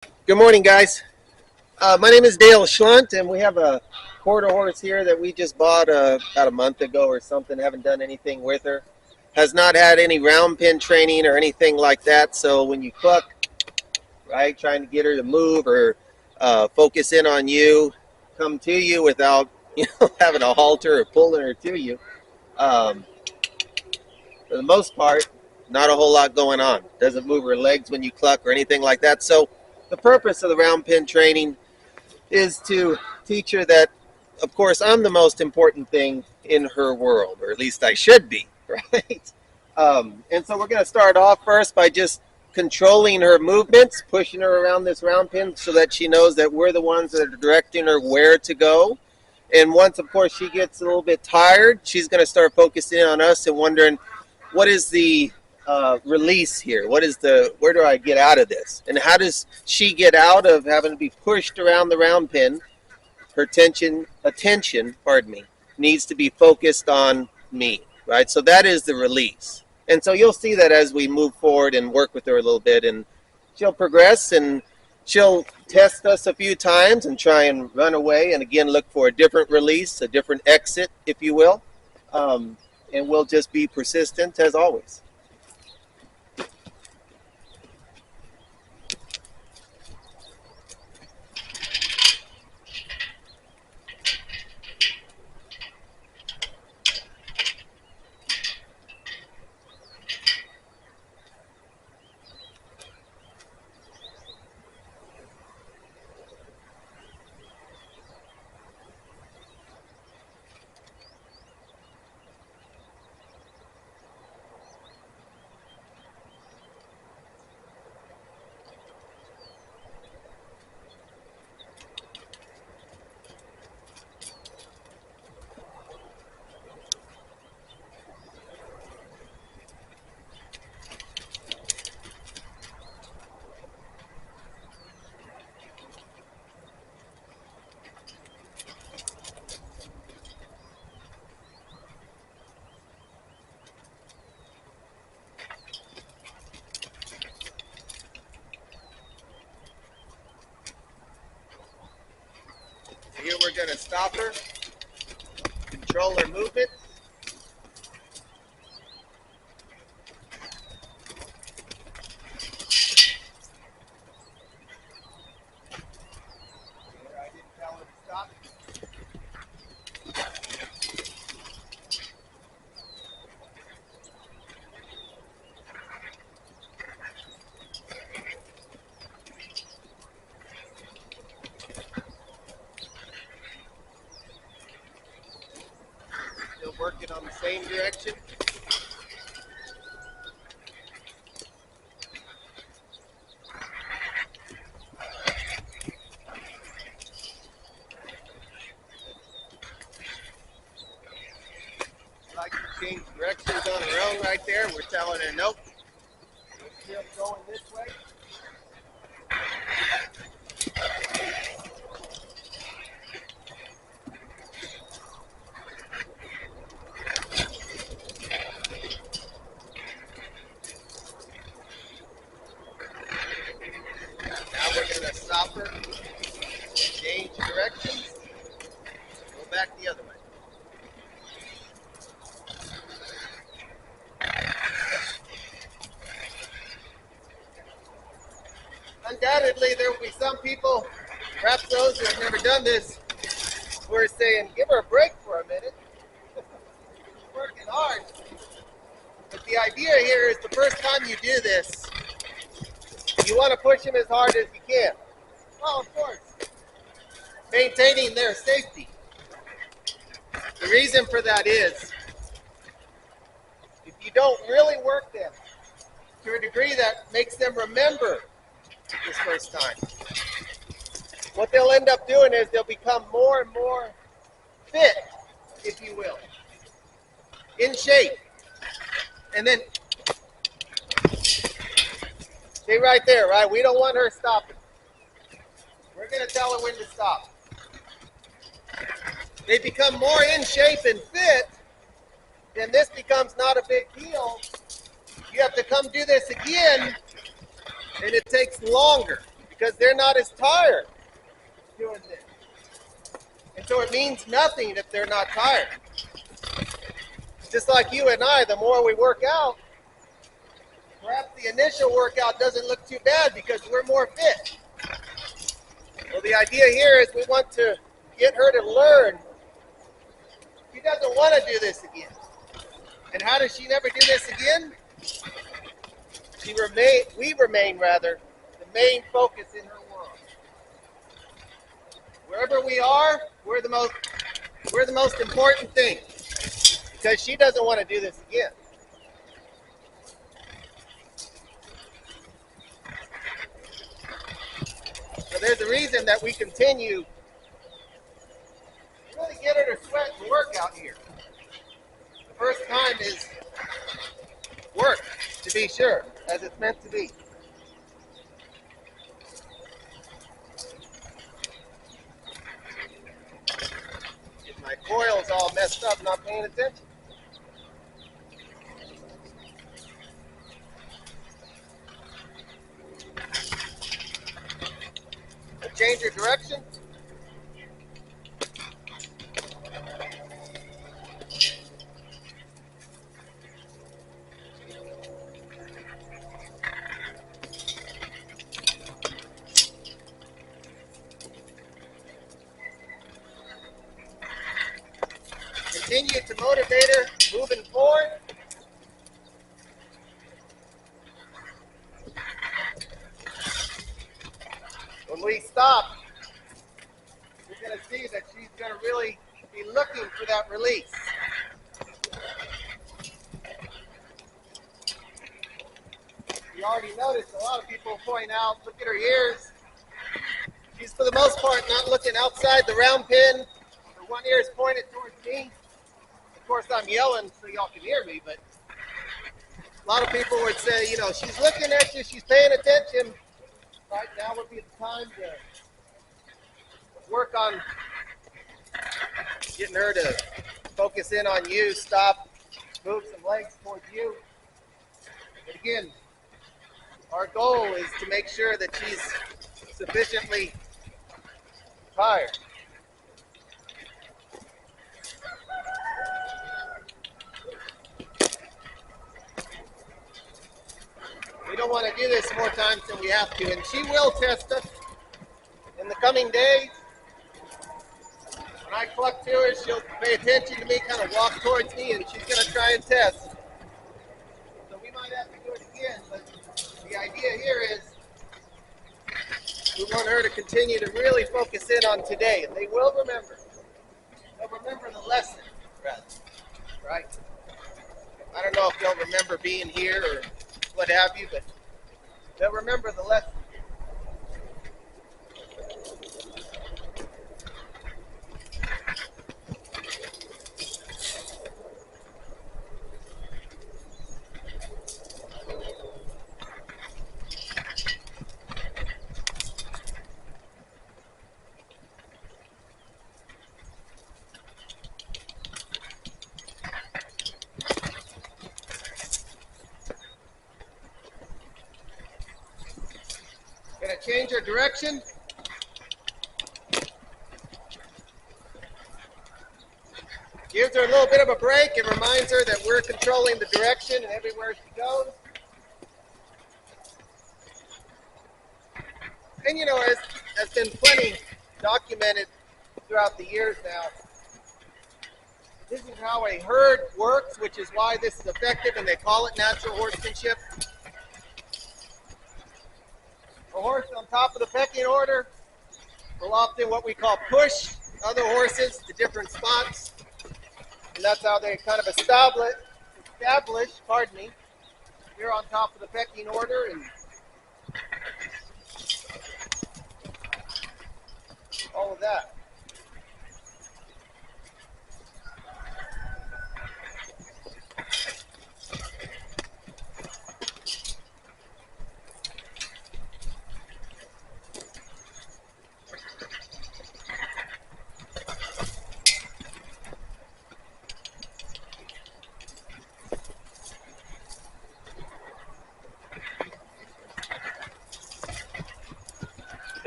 Good morning, guys. My name is Dale Schlunt, and we have a quarter horse here that we just bought about a month ago or something. Haven't done anything with her. Has not had any round pen training or anything like that. So when you cluck, right, trying to get her to move or focus in on you, come to you without having a halter or pulling her to you. Um, for the most part, not a whole lot going on. Doesn't move her legs when you cluck or anything like that. So the purpose of the round pen training is to teach her that, of course, I'm the most important thing in her world, or at least I should be, right? And so we're going to start off first by just controlling her movements, pushing her around this round pin so that she knows that we're the ones that are directing her where to go. And once, of course, she gets a little bit tired, she's going to start focusing on us and wondering, what is the release here? Where do I get out of this? And how does she get out of having to be pushed around the round pin? Her attention, pardon me, needs to be focused on me, right? So that is the release. And so you'll see that as we move forward and work with her a little bit, and she'll progress and she'll test us a few times and try and run away and again look for a different release, a different exit, if you will. Um, and we'll just be persistent as always. So here we're going to stop her, control her movement. I didn't tell her to stop. Still working on the same direction. Like to change directions on her own right there. We're telling her nope. We're still going this way. Now we're going to stop her, change directions, go back the other way. Undoubtedly, there will be some people, perhaps those who have never done this, who are saying, give her a break for a minute. She's working hard. But the idea here is the first time you do this, you want to push them as hard as you can. Well, of course, maintaining their safety. The reason for that is, if you don't really work them to a degree that makes them remember this first time, what they'll end up doing is they'll become more and more fit, if you will, in shape. And then, stay right there, right? We don't want her stopping. We're going to tell her when to stop. They become more in shape and fit, then this becomes not a big deal. You have to come do this again, and it takes longer. because they're not as tired doing this. And so it means nothing if they're not tired. Just like you and I, the more we work out, perhaps the initial workout doesn't look too bad because we're more fit. Well, the idea here is we want to get her to learn she doesn't want to do this again. And how does she never do this again? We remain the main focus in her world. Wherever we are, we're the most important thing because she doesn't want to do this again. So there's a reason that we continue to really get her to sweat and work out here. The first time is work, to be sure, as it's meant to be. If my coil's all messed up, not paying attention. Change your direction. Continue to motivate her moving forward. When we stop, we're going to see that she's going to really be looking for that release. You already noticed a lot of people point out, look at her ears. She's for the most part not looking outside the round pin. Her one ear is pointed towards me. Of course, I'm yelling so y'all can hear me, but a lot of people would say, she's looking at you, she's paying attention. Right now would be the time to work on getting her to focus in on you, stop, move some legs towards you. But again, our goal is to make sure that she's sufficiently tired. We don't want to do this more times than we have to, and she will test us in the coming days. When I cluck to her, she'll pay attention to me, kind of walk towards me, and she's going to try and test. So we might have to do it again, but the idea here is we want her to continue to really focus in on today, and they will remember. They'll remember the lesson, rather, right? I don't know if they'll remember being here or what have you, but they'll remember the lesson. Gonna change her direction. Gives her a little bit of a break and reminds her that we're controlling the direction and everywhere she goes. And as has been plenty documented throughout the years now, this is how a herd works, which is why this is effective, and they call it natural horsemanship. A horse on top of the pecking order will often what we call push other horses to different spots. And that's how they kind of establish, here on top of the pecking order, and all of that.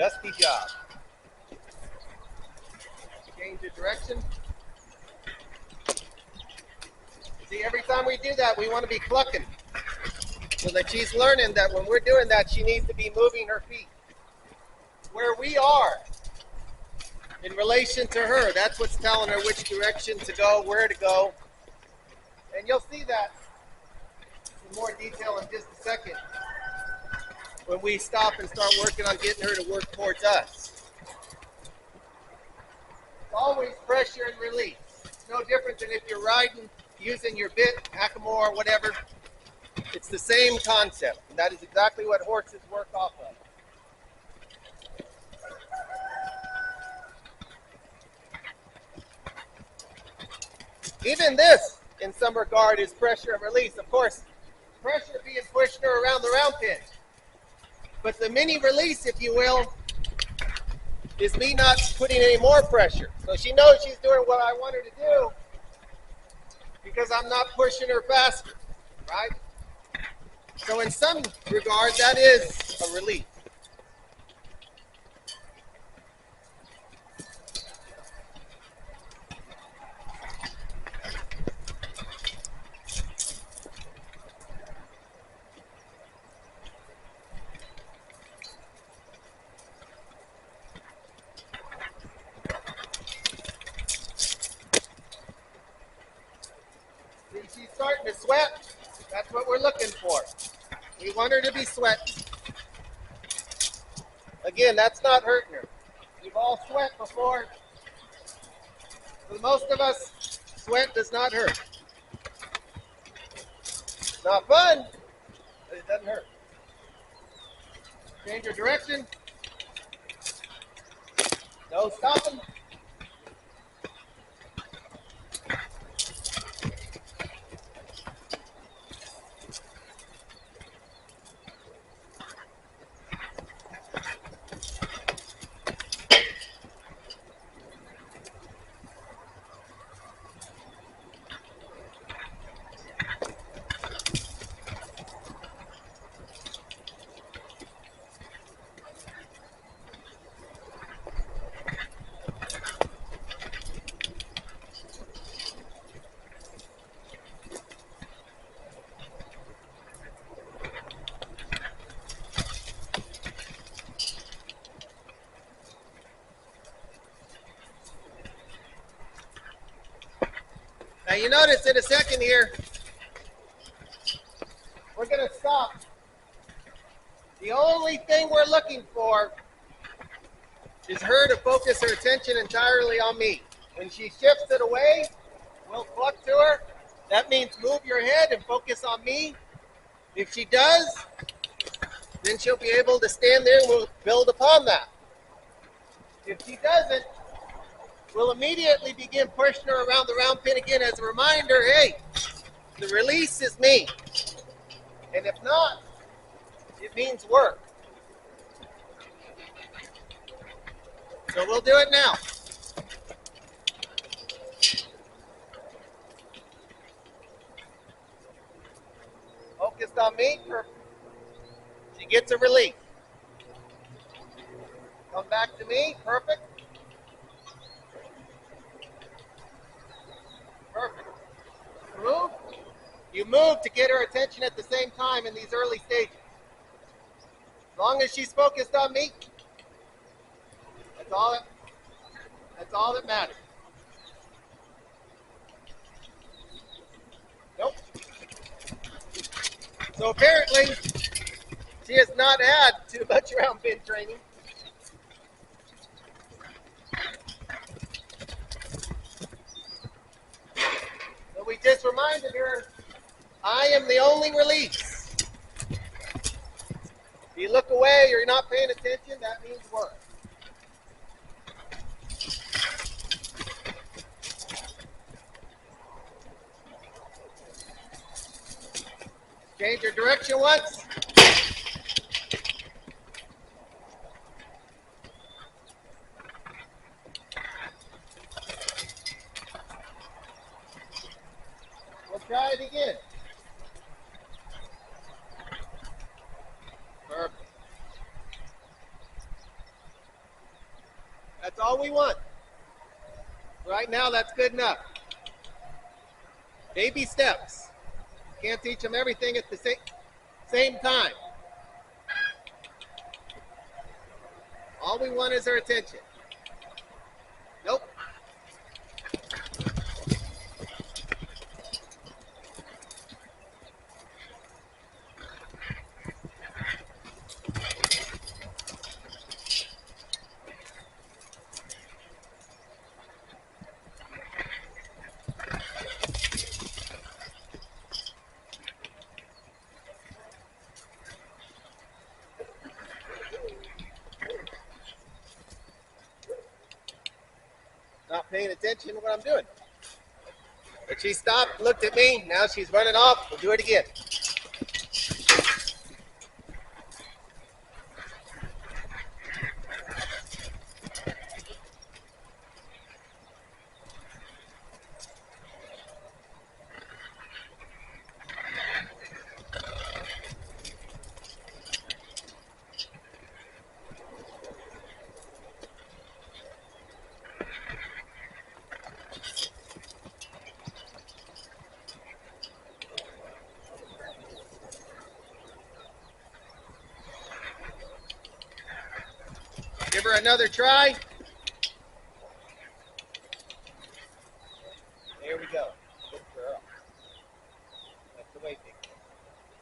dusty job. Change the direction. See, every time we do that, we want to be clucking. So that she's learning that when we're doing that, she needs to be moving her feet. Where we are in relation to her, that's what's telling her which direction to go, where to go. And you'll see that in more detail in just a second when we stop and start working on getting her to work towards us. It's always pressure and release. It's no different than if you're riding using your bit, hackamore, whatever. It's the same concept. And that is exactly what horses work off of. Even this, in some regard, is pressure and release. Of course, pressure being pushing her around the round pin. But the mini release, if you will, is me not putting any more pressure. So she knows she's doing what I want her to do because I'm not pushing her faster, right? So in some regard, that is a release. See, she's starting to sweat. That's what we're looking for. We want her to be sweating. Again, that's not hurting her. We've all sweat before. For most of us, sweat does not hurt. It's not fun, but it doesn't hurt. Change your direction. No stopping. Now you notice in a second here, we're going to stop. The only thing we're looking for is her to focus her attention entirely on me. When she shifts it away, we'll cluck to her. That means move your head and focus on me. If she does, then she'll be able to stand there and we'll build upon that. If she doesn't, we'll immediately begin pushing her around the round pin again as a reminder, hey, the release is me. And if not, it means work. So we'll do it now. Focused on me, perfect. She gets a release. Come back to me, perfect. Perfect. Move. You move to get her attention at the same time in these early stages. As long as she's focused on me, that's all that matters. Nope. So apparently, she has not had too much round pin training. So we just reminded her, I am the only release. If you look away or you're not paying attention, that means work. Change your direction once. We'll try it again. Perfect. That's all we want. Right now, that's good enough. Baby steps. Can't teach them everything at the same time. All we want is her attention. Nope. Not paying attention to what I'm doing. But she stopped, looked at me. Now she's running off. We'll do it again. Give her another try. There we go. Good girl. That's the way, big girl.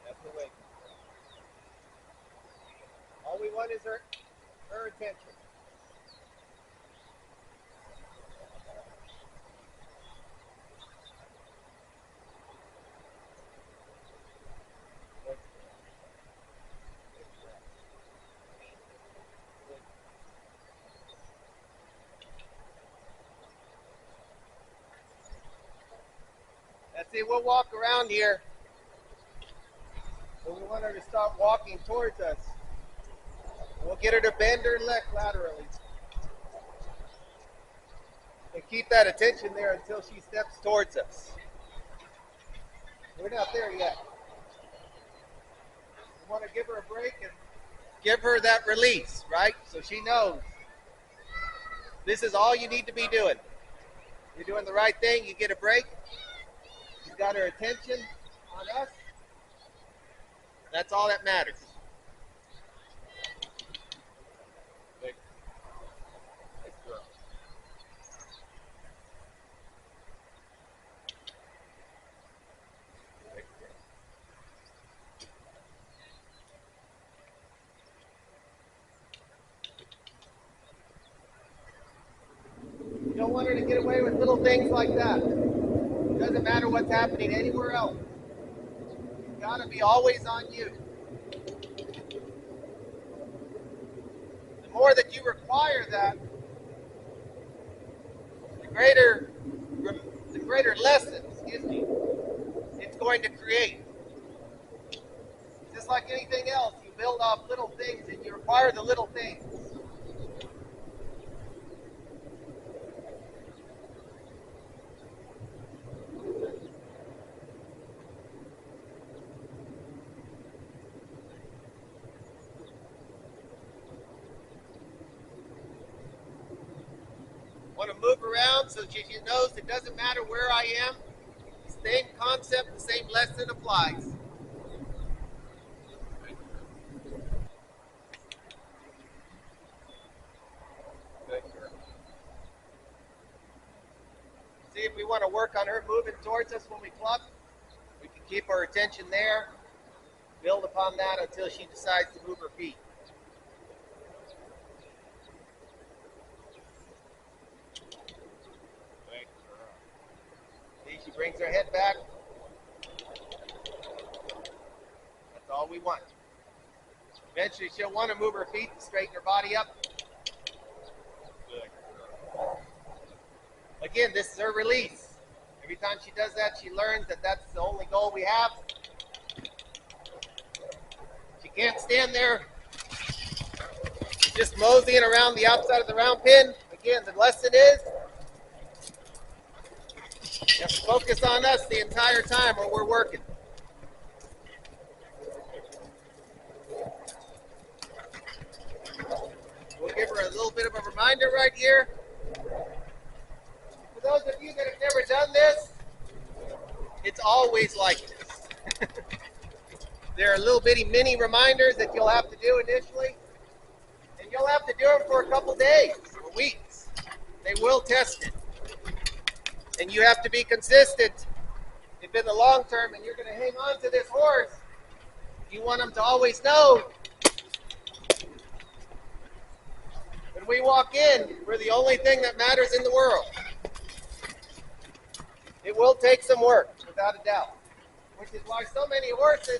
That's the way. All we want is her attention. That's it. We'll walk around here. So we want her to start walking towards us. We'll get her to bend her leg laterally. And keep that attention there until she steps towards us. We're not there yet. We want to give her a break and give her that release, right? So she knows this is all you need to be doing. You're doing the right thing. You get a break. You've got her attention on us. That's all that matters. Good girl. You don't want her to get away with little things like that. It doesn't matter what's happening anywhere else. It's got to be always on you. The more that you require that, the greater lesson, it's going to create. Just like anything else, you build off little things and you require the little things. Want to move around so she knows it doesn't matter where I am. Same concept, the same lesson applies. Good girl. See, if we want to work on her moving towards us when we cluck, we can keep our attention there, build upon that until she decides to move her feet. She brings her head back. That's all we want. Eventually, she'll want to move her feet to straighten her body up. Good. Again, this is her release. Every time she does that, she learns that that's the only goal we have. She can't stand there just moseying around the outside of the round pin. Again, the lesson is you have to focus on us the entire time while we're working. We'll We'll give her a little bit of a reminder right here. For those of you that have never done this, it's always like this. There are little bitty mini reminders that you'll have to do initially, and you'll have to do them for a couple days or weeks. They will test it, and you have to be consistent. If in the long term and you're going to hang on to this horse, you want them to always know when we walk in, we're the only thing that matters in the world. It will take some work, without a doubt, which is why so many horses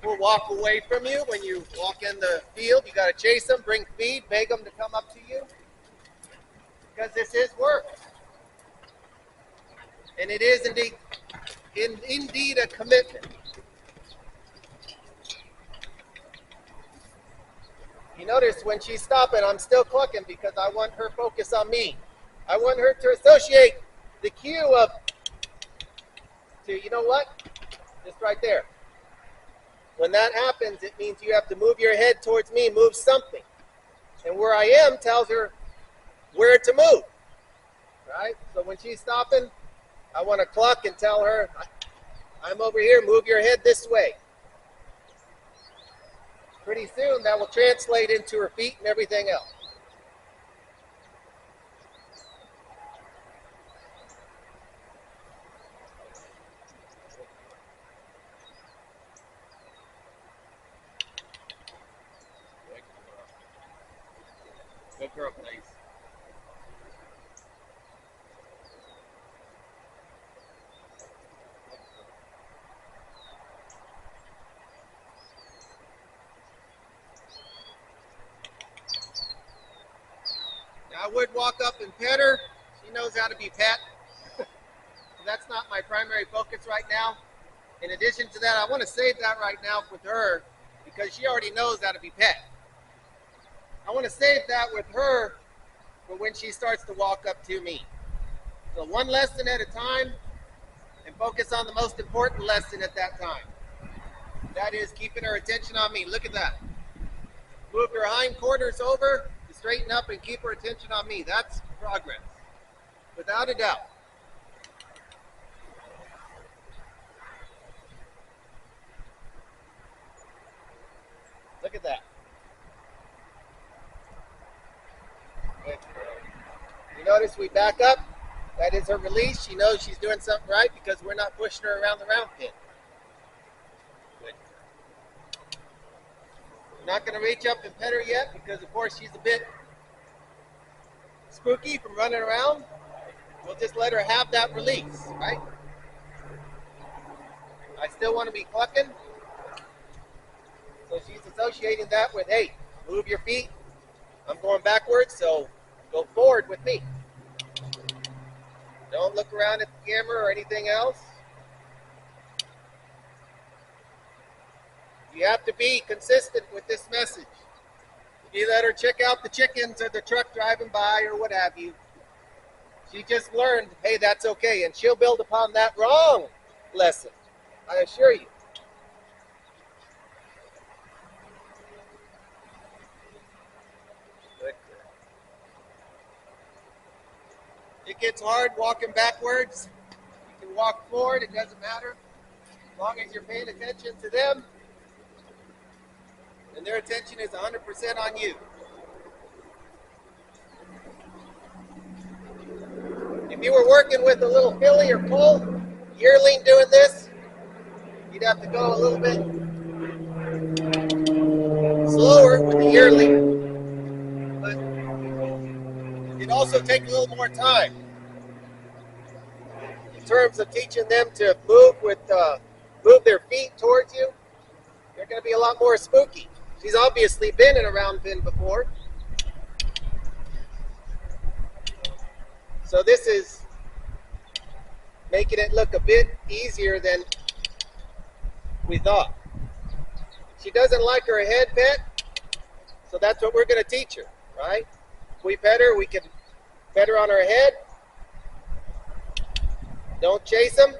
will walk away from you when you walk in the field. You got to chase them, bring feed, beg them to come up to you, because this is work. And it is indeed a commitment. You notice when she's stopping, I'm still clucking because I want her focus on me. I want her to associate the cue of, you know what? Just right there. When that happens, it means you have to move your head towards me, move something. And where I am tells her where to move, right? So when she's stopping, I want to cluck and tell her, I'm over here, move your head this way. Pretty soon that will translate into her feet and everything else. Good girl, please. I would walk up and pet her. She knows how to be pet. So that's not my primary focus right now. In addition to that, I want to save that right now with her because she already knows how to be pet. I want to save that with her for when she starts to walk up to me. So one lesson at a time and focus on the most important lesson at that time. That is keeping her attention on me. Look at that. Move your hindquarters over. Straighten up and keep her attention on me. That's progress, without a doubt. Look at that. Good. You notice we back up. That is her release. She knows she's doing something right because we're not pushing her around the round pin. Good. I'm not going to reach up and pet her yet because, of course, she's a bit spooky from running around. We'll just let her have that release, right? I still want to be clucking. So she's associating that with, hey, move your feet. I'm going backwards, so go forward with me. Don't look around at the camera or anything else. You have to be consistent with this message. If you let her check out the chickens or the truck driving by or what have you, she just learned, hey, that's okay. And she'll build upon that wrong lesson, I assure you. Good. It gets hard walking backwards. You can walk forward, it doesn't matter. As long as you're paying attention to them, and their attention is 100% on you. If you were working with a little filly or colt, yearling doing this, you'd have to go a little bit slower with the yearling, but it'd also take a little more time in terms of teaching them to move their feet towards you. They're going to be a lot more spooky. She's obviously been in a round pin before. So this is making it look a bit easier than we thought. She doesn't like her head pet, so that's what we're going to teach her, right? If we pet her, we can pet her on her head. Don't chase them.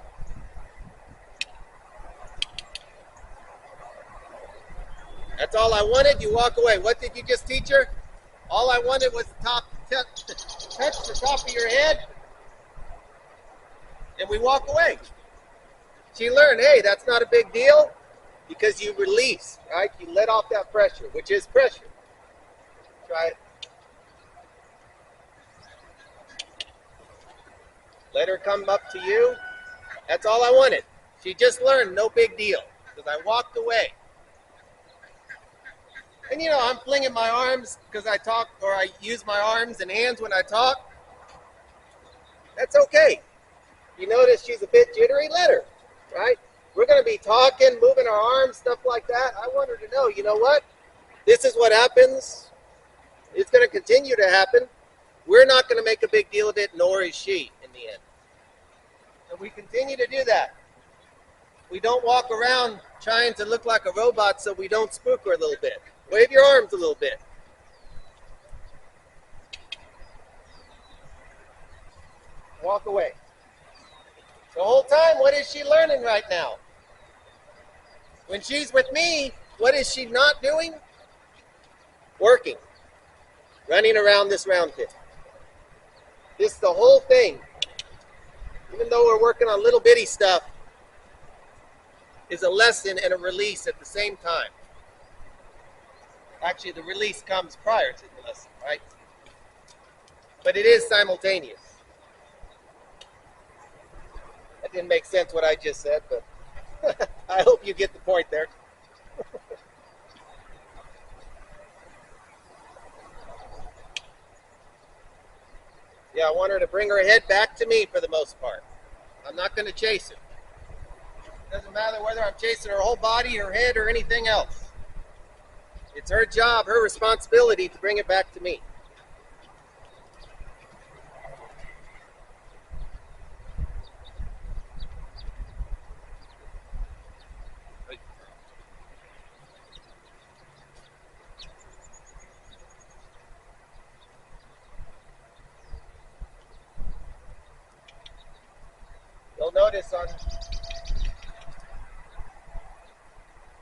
That's all I wanted. You walk away. What did you just teach her? All I wanted was the top, touch the top of your head, and we walk away. She learned, hey, that's not a big deal because you release, right? You let off that pressure, which is pressure. Try it. Let her come up to you. That's all I wanted. She just learned, no big deal, because I walked away. And you know, I'm flinging my arms because I talk, or I use my arms and hands when I talk. That's okay. You notice she's a bit jittery, let her, right? We're going to be talking, moving our arms, stuff like that. I want her to know, you know what? This is what happens. It's going to continue to happen. We're not going to make a big deal of it, nor is she in the end. And we continue to do that. We don't walk around trying to look like a robot so we don't spook her a little bit. Wave your arms a little bit. Walk away. The whole time, what is she learning right now? When she's with me, what is she not doing? Working. Running around this round pin. This, the whole thing, even though we're working on little bitty stuff, is a lesson and a release at the same time. Actually, the release comes prior to the lesson, right? But it is simultaneous. That didn't make sense what I just said, but I hope you get the point there. Yeah, I want her to bring her head back to me for the most part. I'm not going to chase her. Doesn't matter whether I'm chasing her whole body, her head, or anything else. It's her job, her responsibility to bring it back to me.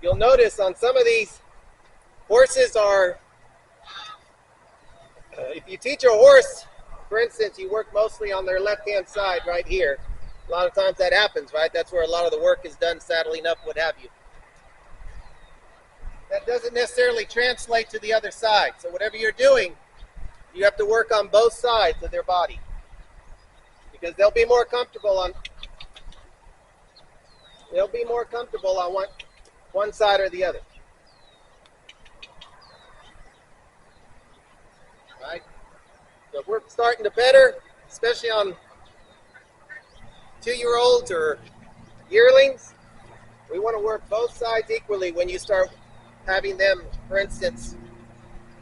You'll notice on some of these horses are, if you teach a horse, for instance, you work mostly on their left-hand side right here. A lot of times that happens, right? That's where a lot of the work is done, saddling up, what have you. That doesn't necessarily translate to the other side. So whatever you're doing, you have to work on both sides of their body. Because they'll be more comfortable on one side or the other. Right? So if we're starting to pet her, especially on 2-year-olds or yearlings, we want to work both sides equally when you start having them, for instance,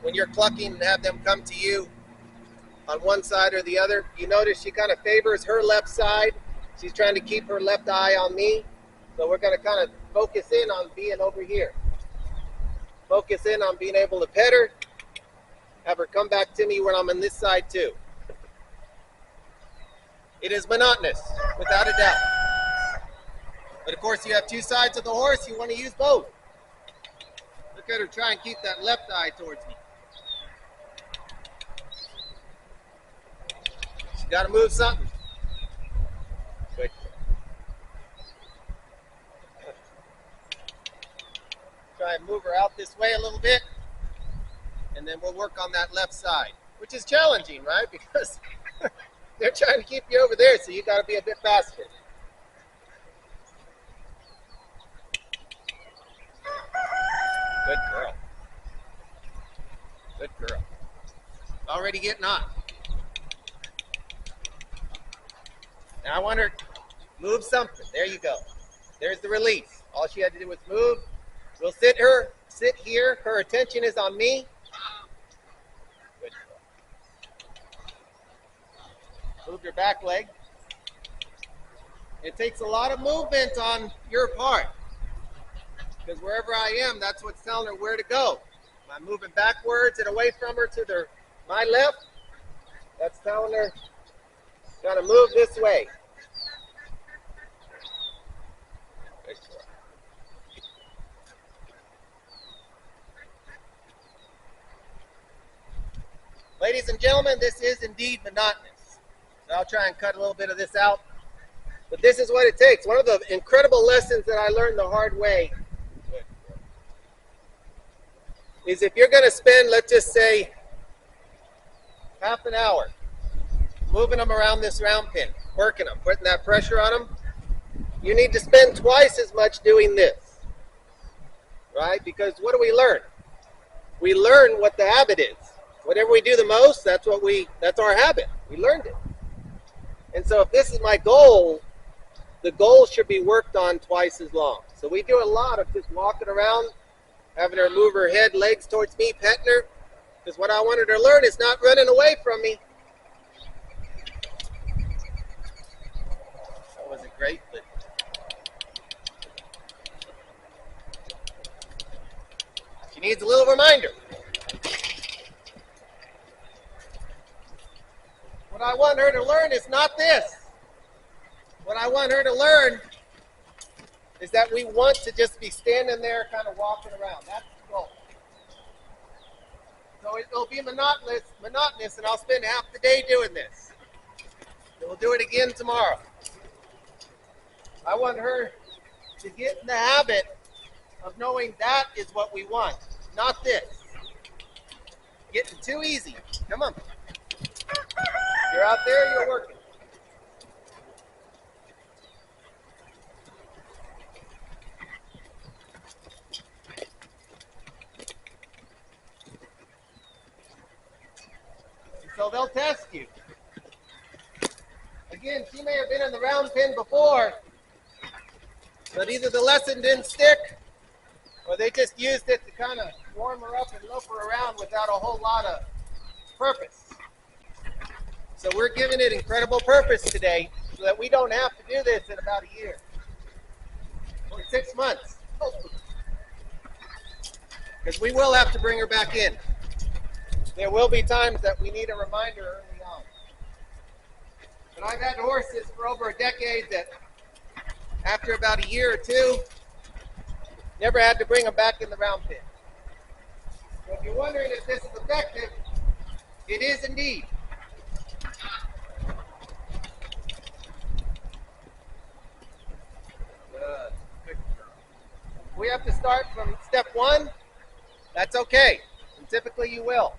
when you're clucking and have them come to you on one side or the other. You notice she kind of favors her left side. She's trying to keep her left eye on me. So we're going to kind of focus in on being over here. Focus in on being able to pet her. Have her come back to me when I'm on this side too. It is monotonous, without a doubt. But of course you have two sides of the horse. You want to use both. Look at her try and keep that left eye towards me. She's got to move something. Good. Try and move her out this way a little bit. And then we'll work on that left side, which is challenging, right? Because they're trying to keep you over there, so you got to be a bit faster. Good girl. Good girl. Already getting on. Now I want her to move something. There you go. There's the release. All she had to do was move. We'll sit here. Her attention is on me. Good girl. Moved her back leg. It takes a lot of movement on your part. Because wherever I am, that's what's telling her where to go. Am I moving backwards and away from her to my left? That's telling her, got to move this way. Ladies and gentlemen, this is indeed monotonous. So I'll try and cut a little bit of this out. But this is what it takes. One of the incredible lessons that I learned the hard way is if you're going to spend, let's just say, half an hour moving them around this round pin, working them, putting that pressure on them, you need to spend twice as much doing this, right? Because what do we learn? We learn what the habit is. Whatever we do the most, that's our habit. We learned it. And so if this is my goal, the goal should be worked on twice as long. So we do a lot of just walking around, having her move her head, legs towards me, petting her. Because what I wanted her to learn is not running away from me. That wasn't great, but she needs a little reminder. What I want her to learn is not this. What I want her to learn is that we want to just be standing there kind of walking around. That's the goal. So it'll be monotonous, and I'll spend half the day doing this. And we'll do it again tomorrow. I want her to get in the habit of knowing that is what we want, not this. Getting too easy. Come on. You're out there, you're working. So they'll test you. Again, she may have been in the round pin before, but either the lesson didn't stick, or they just used it to kind of warm her up and loop her around without a whole lot of purpose. So we're giving it incredible purpose today so that we don't have to do this in about a year or 6 months. Because we will have to bring her back in. There will be times that we need a reminder early on. But I've had horses for over a decade that after about a year or two, never had to bring them back in the round pin. So if you're wondering if this is effective, it is indeed. We have to start from step 1. That's okay. And typically you will.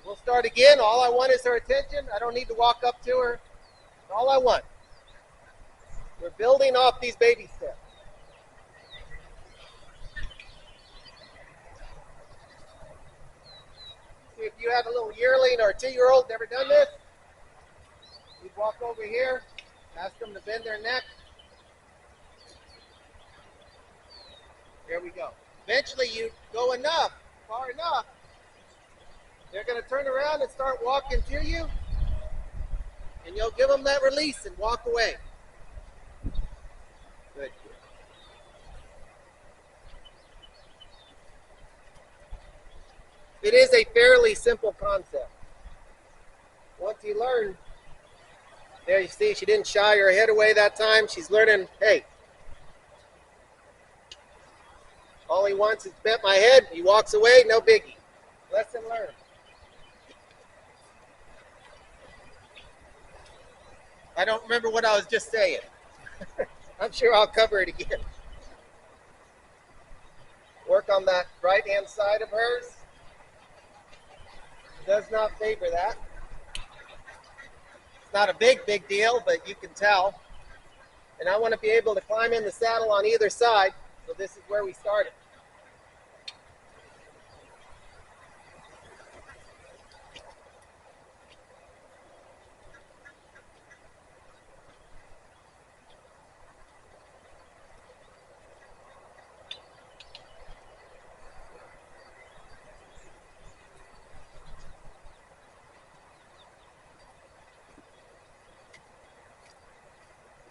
We'll start again. All I want is her attention. I don't need to walk up to her. That's all I want. We're building off these baby steps. If you have a little yearling or a 2-year-old never done this, you'd walk over here, ask them to bend their neck. There we go. Eventually you go far enough, they're going to turn around and start walking to you, and you'll give them that release and walk away. Good. It is a fairly simple concept. Once you learn, there you see she didn't shy her head away that time. She's learning, hey, all he wants is bent my head. He walks away, no biggie. Lesson learned. I don't remember what I was just saying. I'm sure I'll cover it again. Work on that right-hand side of hers. Does not favor that. It's not a big deal, but you can tell. And I want to be able to climb in the saddle on either side, so this is where we started.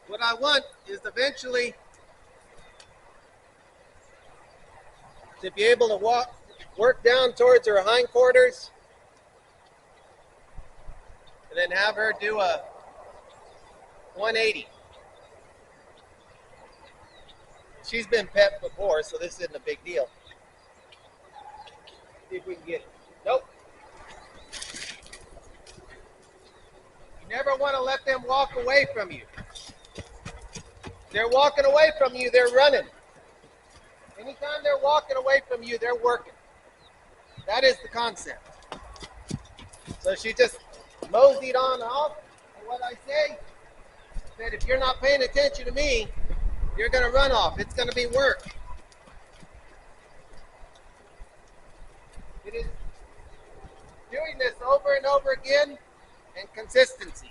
What I want is eventually to be able to work down towards her hindquarters and then have her do a 180. She's been pet before, so this isn't a big deal. See if we can get it. Nope. walk away from you. They're walking away from you, they're running. Anytime they're walking away from you, they're working. That is the concept. So she just moseyed on off. And what I say is that if you're not paying attention to me, you're going to run off. It's going to be work. It is doing this over and over again and consistency.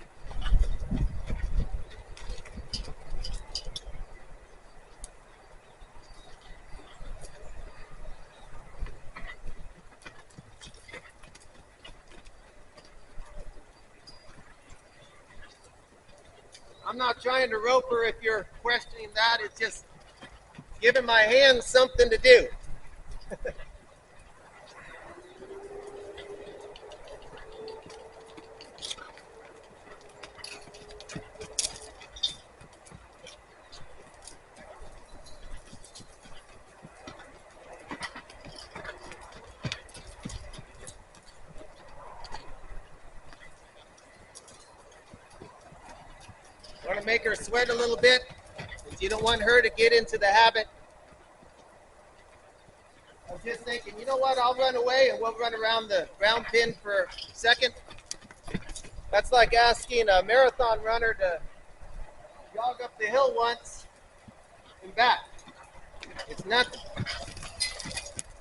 I'm not trying to rope her if you're questioning that. It's just giving my hands something to do. Want to make her sweat a little bit, because you don't want her to get into the habit of just thinking, you know what, I'll run away and we'll run around the round pin for a second. That's like asking a marathon runner to jog up the hill once and back. It's nothing.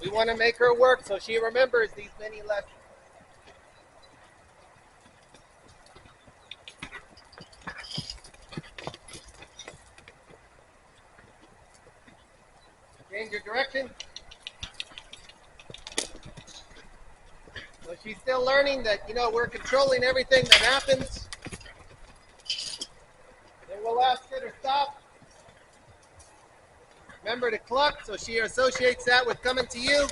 We want to make her work so she remembers these many lessons. Change your direction. So she's still learning that, we're controlling everything that happens. Then we'll ask her to stop. Remember to cluck, so she associates that with coming to you.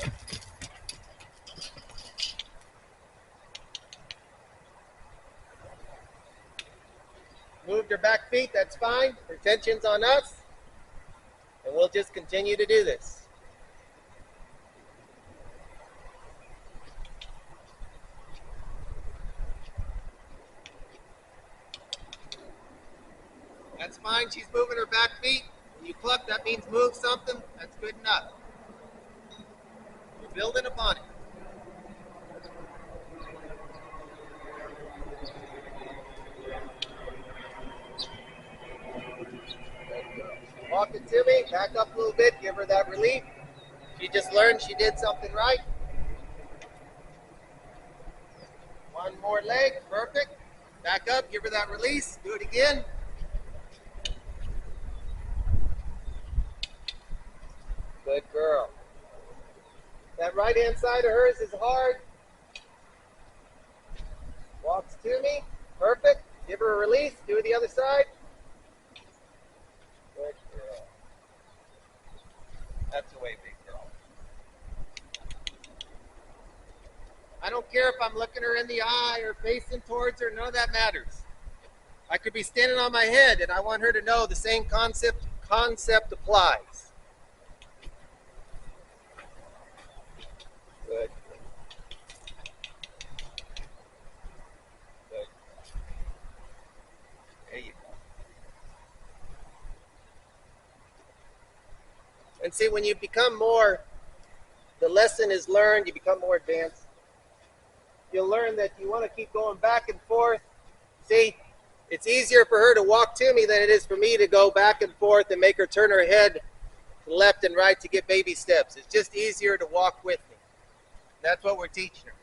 Moved her back feet, that's fine. Her tension's on us. And we'll just continue to do this. That's fine. She's moving her back feet. When you cluck, that means move something. That's good enough. We're building upon it. Walk it to me. Back up a little bit. Give her that relief. She just learned she did something right. One more leg. Perfect. Back up. Give her that release. Do it again. Good girl. That right hand side of hers is hard. Walks to me. Perfect. Give her a release. Do the other side. Good girl. That's the way, big girl. I don't care if I'm looking her in the eye or facing towards her. None of that matters. I could be standing on my head and I want her to know the same concept applies. Good. Good. There you go. And see, when you become more, the lesson is learned, you become more advanced. You'll learn that you want to keep going back and forth. See, it's easier for her to walk to me than it is for me to go back and forth and make her turn her head to left and right to get baby steps. It's just easier to walk with me. That's what we're teaching her.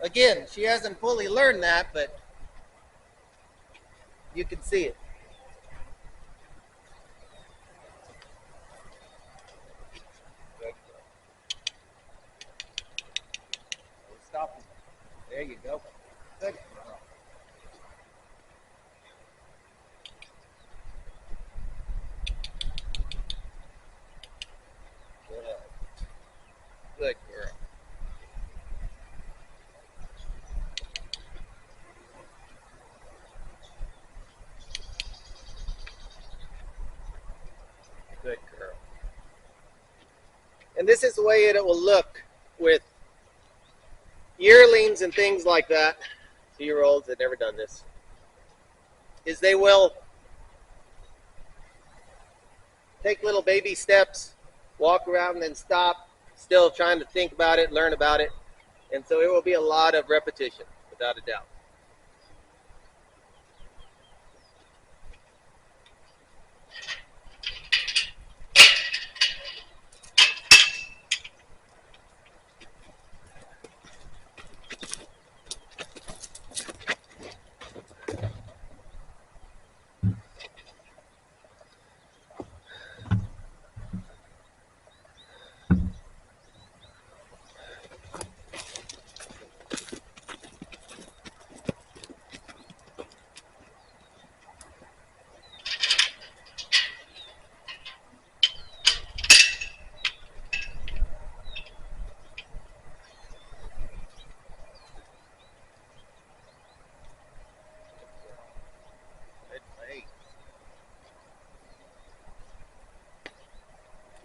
Again, she hasn't fully learned that, but you can see it. Stop. There you go. Good girl. Good. Good girl. Good girl. And this is the way it will look with yearlings and things like that. 2-year-olds that never done this, is they will take little baby steps, walk around and then stop, still trying to think about it, learn about it. And so it will be a lot of repetition, without a doubt.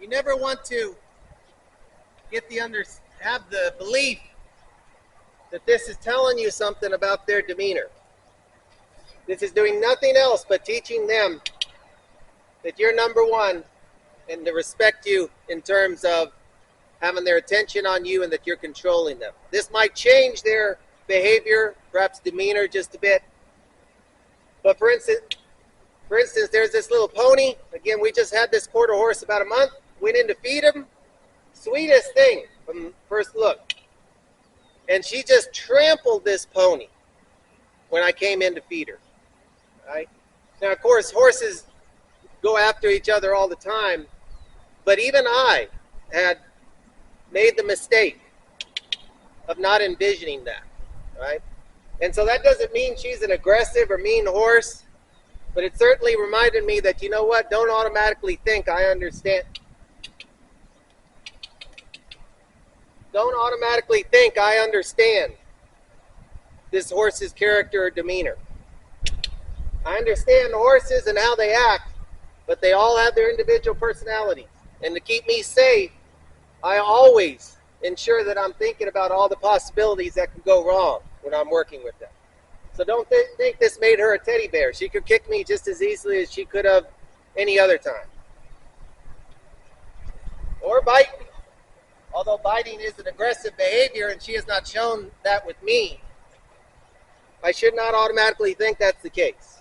You never want to have the belief that this is telling you something about their demeanor. This is doing nothing else but teaching them that you're number one and to respect you in terms of having their attention on you and that you're controlling them. This might change their behavior, perhaps demeanor just a bit. But for instance, there's this little pony. Again, we just had this quarter horse about a month. Went in to feed him. Sweetest thing from first look. And she just trampled this pony when I came in to feed her. Right? Now, of course, horses go after each other all the time. But even I had made the mistake of not envisioning that. Right? And so that doesn't mean she's an aggressive or mean horse. But it certainly reminded me that, you know what, don't automatically think I understand. Don't automatically think I understand this horse's character or demeanor. I understand horses and how they act, but they all have their individual personalities. And to keep me safe, I always ensure that I'm thinking about all the possibilities that could go wrong when I'm working with them. So don't think this made her a teddy bear. She could kick me just as easily as she could have any other time. Or bite me. Although biting is an aggressive behavior and she has not shown that with me, I should not automatically think that's the case.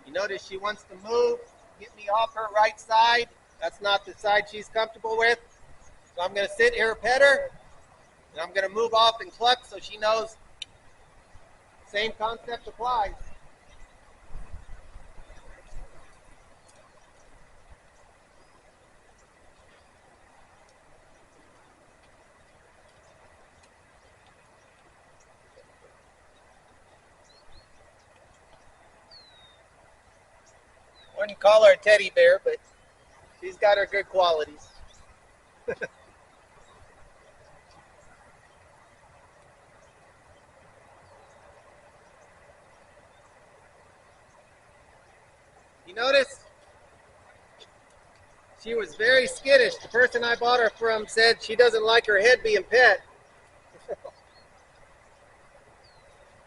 You notice she wants to move, get me off her right side. That's not the side she's comfortable with. So I'm going to sit here, pet her, and I'm going to move off and cluck so she knows same concept applies. Wouldn't call her a teddy bear, but she's got her good qualities. You notice she was very skittish. The person I bought her from said she doesn't like her head being pet.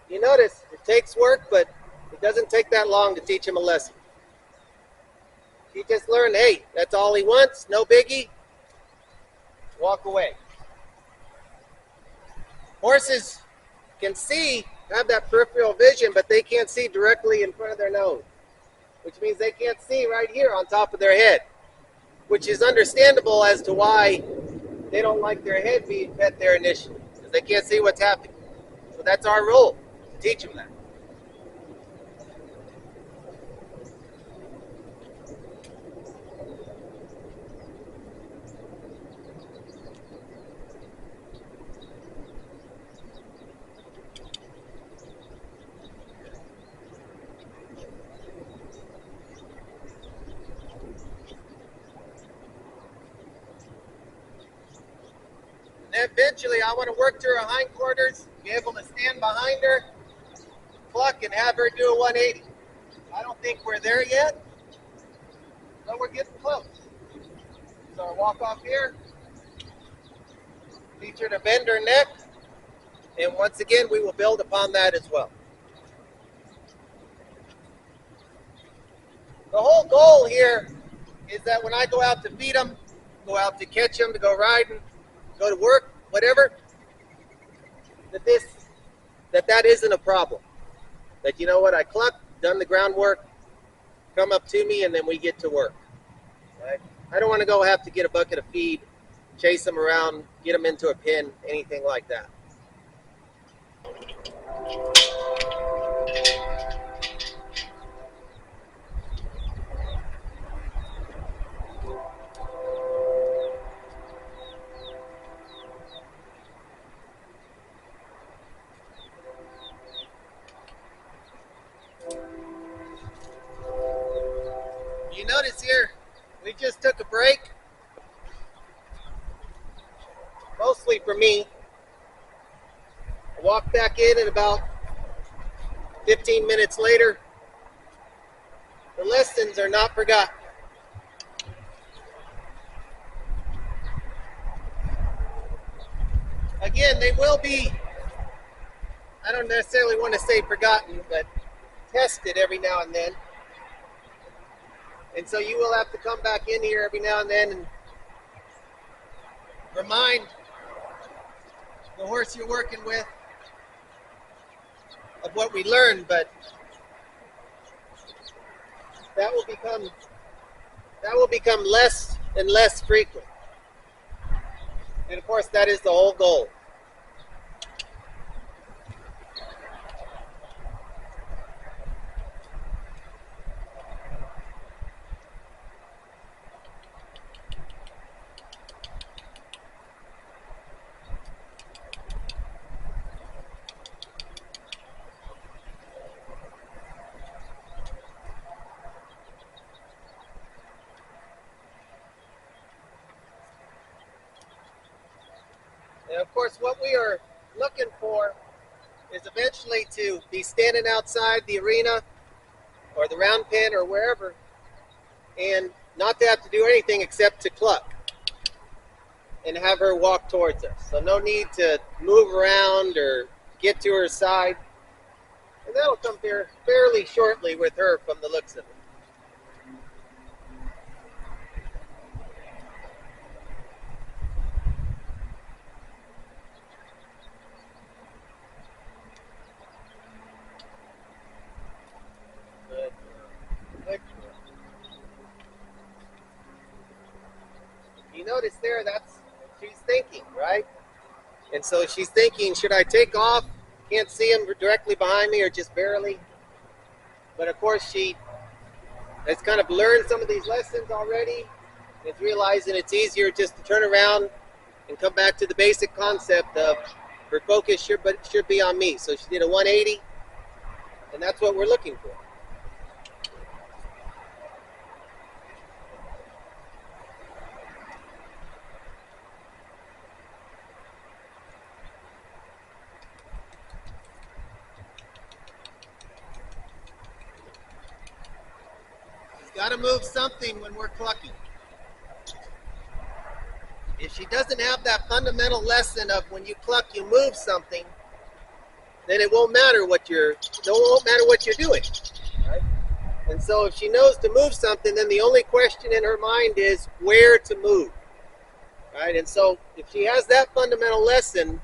You notice it takes work, but it doesn't take that long to teach him a lesson. He just learned, hey, that's all he wants, no biggie. Walk away. Horses can see, have that peripheral vision, but they can't see directly in front of their nose, which means they can't see right here on top of their head, which is understandable as to why they don't like their head being pet there initially, because they can't see what's happening. So that's our role, to teach them that. And eventually I want to work to her hindquarters, be able to stand behind her, cluck, and have her do a 180. I don't think we're there yet, but we're getting close. So our walk off here, teach her to bend her neck, and once again, we will build upon that as well. The whole goal here is that when I go out to feed them, go out to catch them, to go riding, go to work, whatever, that isn't a problem. That, you know what, I clucked, done the groundwork, come up to me, and then we get to work. Right? I don't want to go have to get a bucket of feed, chase them around, get them into a pen, anything like that. You notice here, we just took a break, mostly for me. I walked back in, and about 15 minutes later, the lessons are not forgotten. Again, they will be, I don't necessarily want to say forgotten, but tested every now and then. And so you will have to come back in here every now and then and remind the horse you're working with of what we learned, but that will become less and less frequent. And of course, that is the whole goal. And of course, what we are looking for is eventually to be standing outside the arena or the round pen or wherever, and not to have to do anything except to cluck and have her walk towards us. So no need to move around or get to her side. And that'll come here fairly shortly with her from the looks of it. You notice there, she's thinking, right? And so she's thinking, should I take off? Can't see him directly behind me or just barely. But of course, she has kind of learned some of these lessons already. And is realizing it's easier just to turn around and come back to the basic concept of her focus should be on me. So she did a 180, and that's what we're looking for. Got to move something when we're clucking. If she doesn't have that fundamental lesson of when you cluck, you move something, then it won't matter what you're doing. Right? And so if she knows to move something, then the only question in her mind is where to move. Right? And so if she has that fundamental lesson,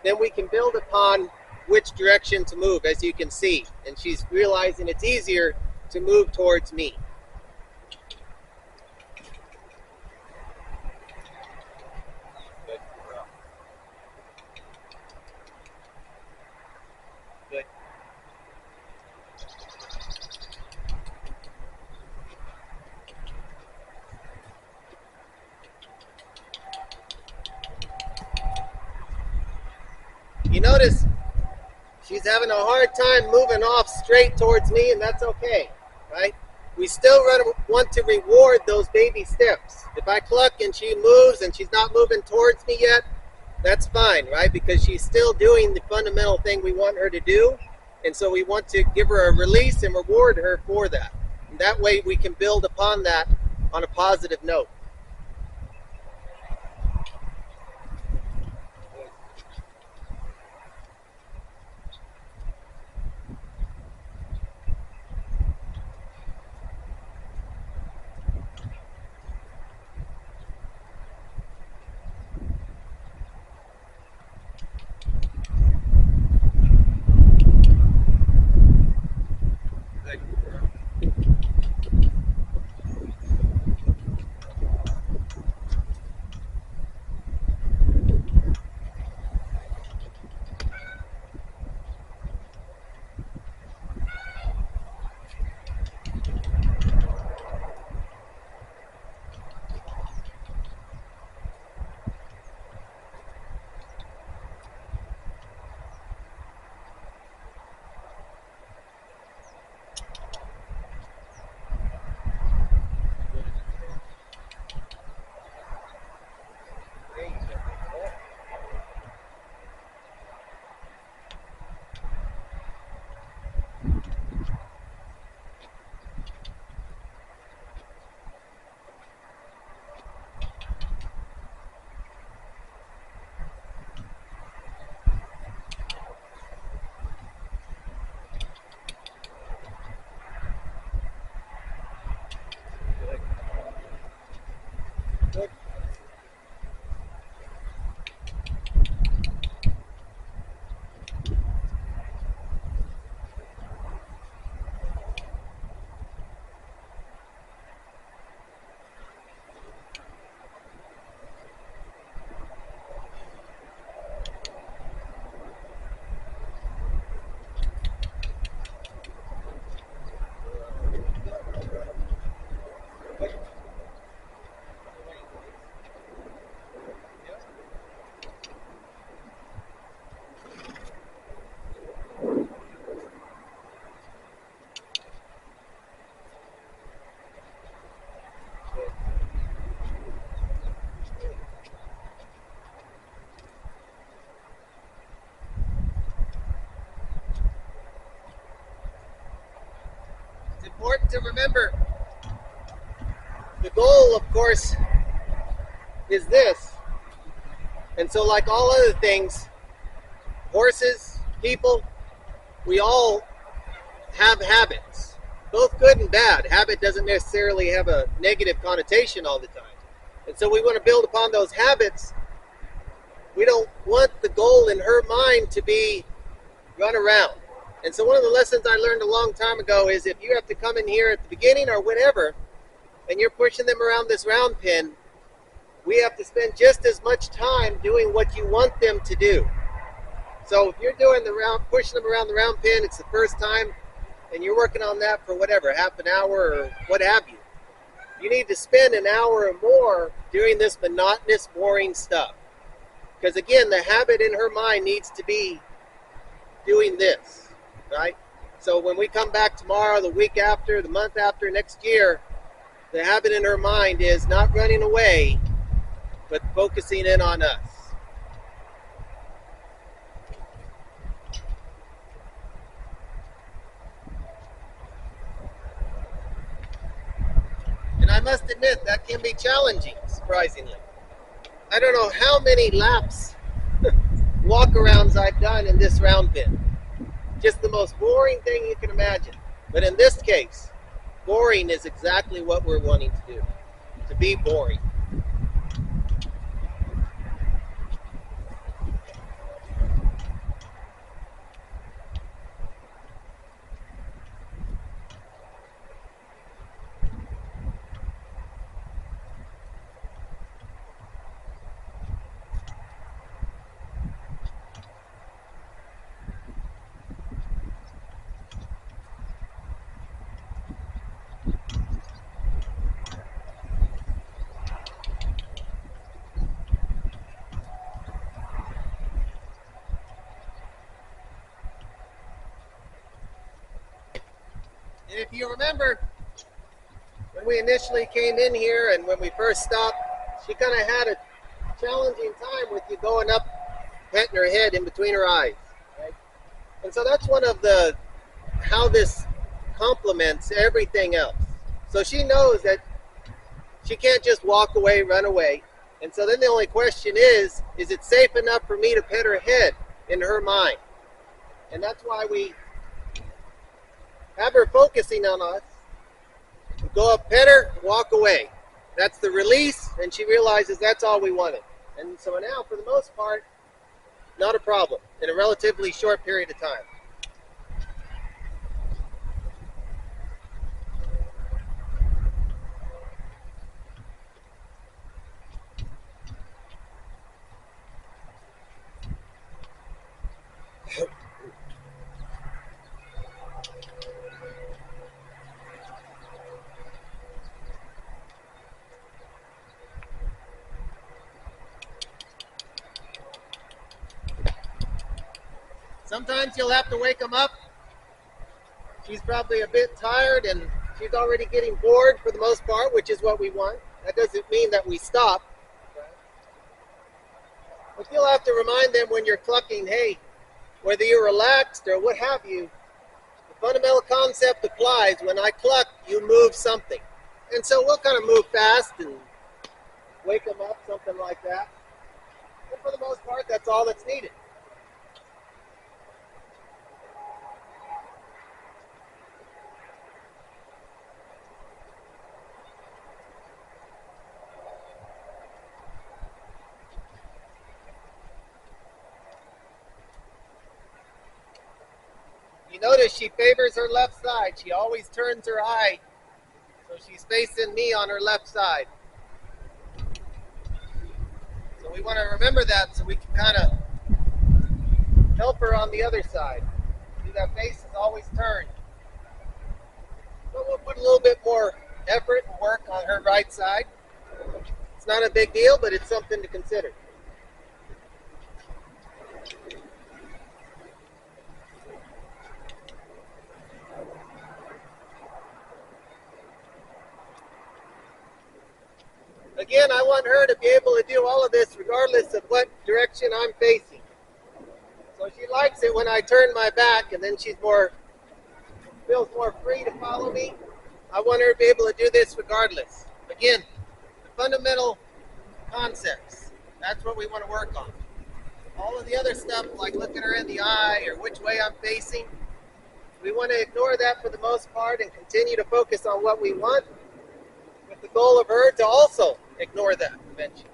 then we can build upon which direction to move, as you can see. And she's realizing it's easier to move towards me. Good. You notice she's having a hard time moving off straight towards me, and that's okay, right? We still want to reward those baby steps. If I cluck and she moves and she's not moving towards me yet, that's fine, right? Because she's still doing the fundamental thing we want her to do. And so we want to give her a release and reward her for that. And that way we can build upon that on a positive note. Good. It's important to remember the goal, of course, is this. And so, like all other things, horses, people, we all have habits, both good and bad. Habit doesn't necessarily have a negative connotation all the time. And so we want to build upon those habits. We don't want the goal in her mind to be run around. And so one of the lessons I learned a long time ago is if you have to come in here at the beginning or whatever, and you're pushing them around this round pin, we have to spend just as much time doing what you want them to do. So if you're doing the round, pushing them around the round pin, it's the first time, and you're working on that for whatever, half an hour or what have you. You need to spend an hour or more doing this monotonous, boring stuff. Because again, the habit in her mind needs to be doing this, right? So when we come back tomorrow, the week after, the month after, next year, the habit in her mind is not running away, but focusing in on us. And I must admit, that can be challenging, surprisingly. I don't know how many laps, walk-arounds I've done in this round pin. Just the most boring thing you can imagine. But in this case, boring is exactly what we're wanting to do, to be boring. And if you remember, when we initially came in here and when we first stopped, she kind of had a challenging time with you going up, petting her head in between her eyes. Right? And so that's one of the how this complements everything else. So she knows that she can't just walk away, run away. And so then the only question is it safe enough for me to pet her head in her mind? And that's why we have her focusing on us. Go up, pet her, walk away. That's the release, and she realizes that's all we wanted. And so now, for the most part, not a problem in a relatively short period of time. Sometimes you'll have to wake them up. She's probably a bit tired and she's already getting bored for the most part, which is what we want. That doesn't mean that we stop. But you'll have to remind them when you're clucking, hey, whether you're relaxed or what have you, the fundamental concept applies. When I cluck, you move something. And so we'll kind of move fast and wake them up, something like that. But for the most part, that's all that's needed. You notice she favors her left side. She always turns her eye, so she's facing me on her left side. So we want to remember that so we can kind of help her on the other side. See, that face is always turned. But we'll put a little bit more effort and work on her right side. It's not a big deal, but it's something to consider. Again, I want her to be able to do all of this regardless of what direction I'm facing. So she likes it when I turn my back and then she's feels more free to follow me. I want her to be able to do this regardless. Again, the fundamental concepts, that's what we want to work on. All of the other stuff, like looking her in the eye or which way I'm facing, we want to ignore that for the most part and continue to focus on what we want, with the goal of her to also ignore that eventually.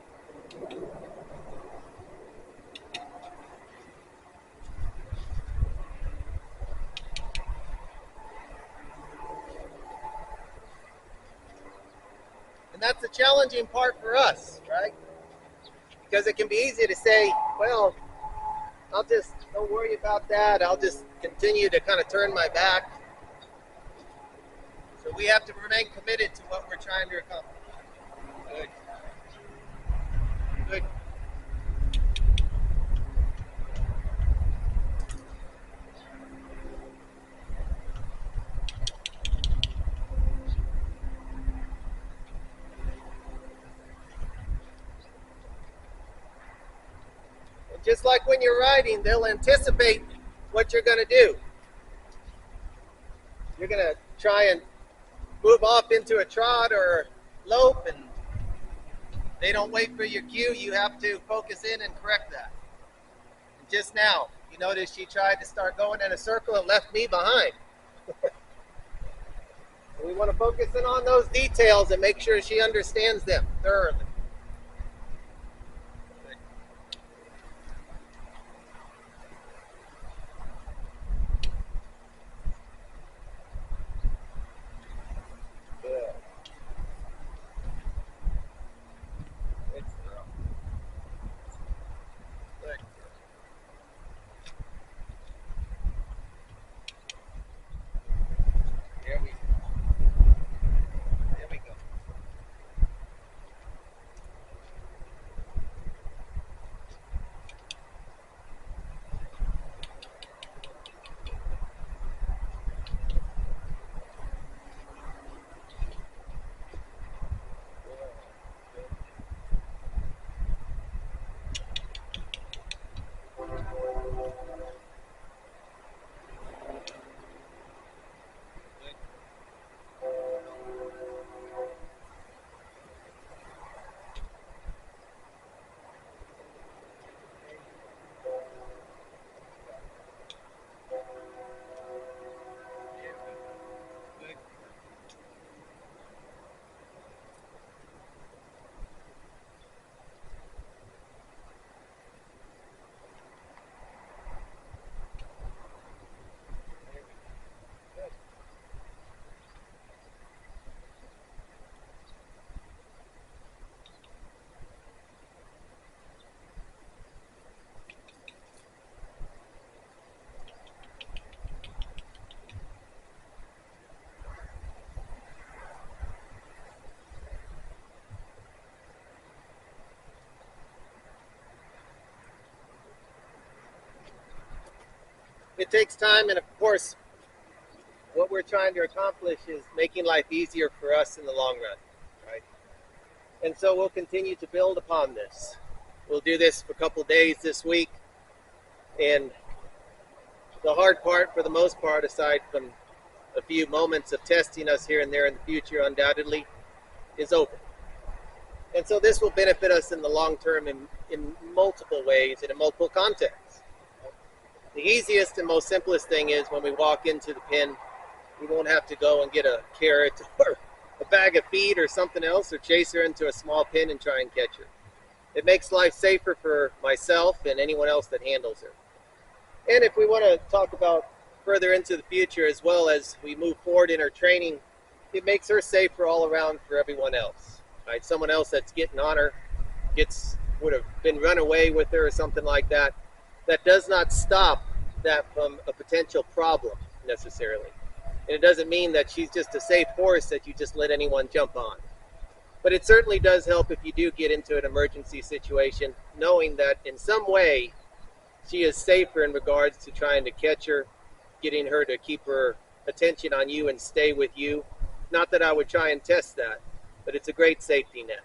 And that's the challenging part for us, right? Because it can be easy to say, well, don't worry about that. I'll just continue to kind of turn my back. So we have to remain committed to what we're trying to accomplish. Good. Good. And just like when you're riding, they'll anticipate what you're going to do. You're going to try and move off into a trot or lope, and they don't wait for your cue. You have to focus in and correct that. And just now, you notice she tried to start going in a circle and left me behind. We want to focus in on those details and make sure she understands them thoroughly. It takes time, and of course, what we're trying to accomplish is making life easier for us in the long run, right? And so we'll continue to build upon this. We'll do this for a couple of days this week, and the hard part, for the most part, aside from a few moments of testing us here and there in the future, undoubtedly, is over. And so this will benefit us in the long term in multiple ways and in multiple contexts. The easiest and most simplest thing is when we walk into the pen, we won't have to go and get a carrot or a bag of feed or something else or chase her into a small pen and try and catch her. It makes life safer for myself and anyone else that handles her. And if we want to talk about further into the future as well as we move forward in our training, it makes her safer all around for everyone else. Right? Someone else that's getting on her would have been run away with her or something like that. That does not stop that from a potential problem necessarily. And it doesn't mean that she's just a safe horse that you just let anyone jump on. But it certainly does help if you do get into an emergency situation, knowing that in some way she is safer in regards to trying to catch her, getting her to keep her attention on you and stay with you. Not that I would try and test that, but it's a great safety net.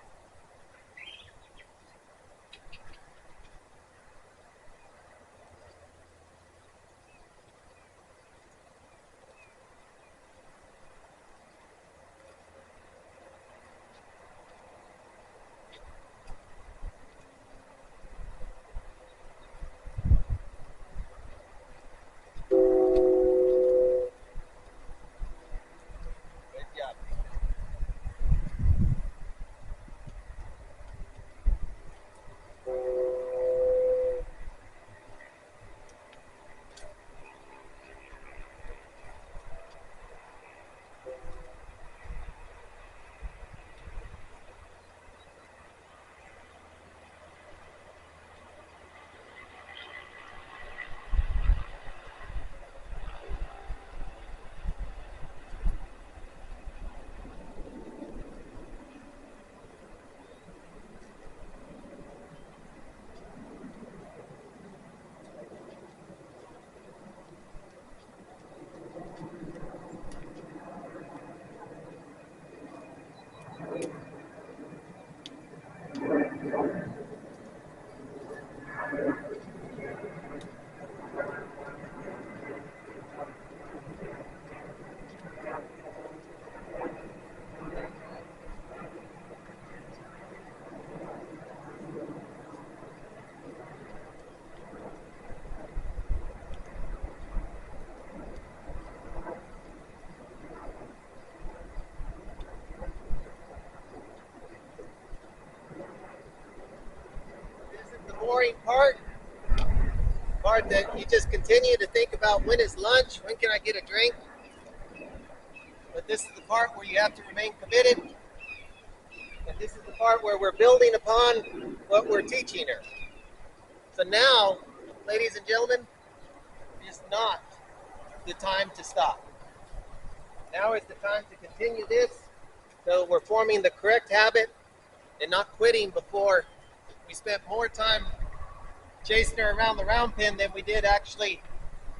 Good job. This is the boring part that you just continue to think about: when is lunch? When can I get a drink? But this is the part where you have to remain committed. And this is the part where we're building upon what we're teaching her. So now, ladies and gentlemen, is not the time to stop. Now is the time to continue this. So we're forming the correct habit and not quitting before we spent more time chasing her around the round pen than we did actually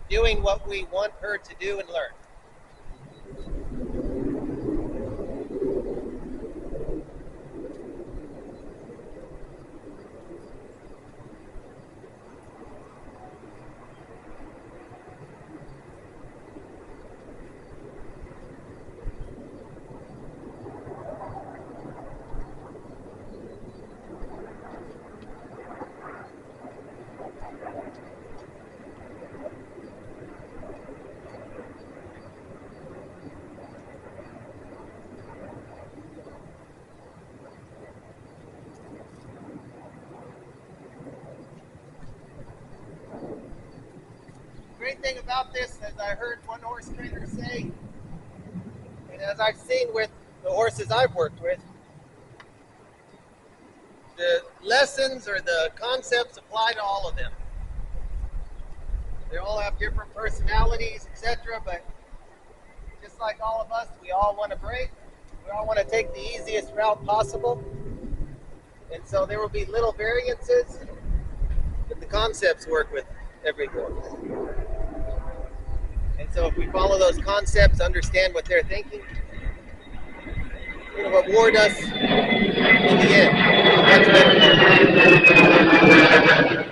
doing what we want her to do and learn. Great thing about this, as I heard one horse trainer say, and as I've seen with the horses I've worked with, the lessons or the concepts apply to all of them. They all have different personalities, etc. But just like all of us, we all want to break. We all want to take the easiest route possible. And so there will be little variances, but the concepts work with every horse. And so if we follow those concepts, understand what they're thinking, it'll reward us in the end. A much better world.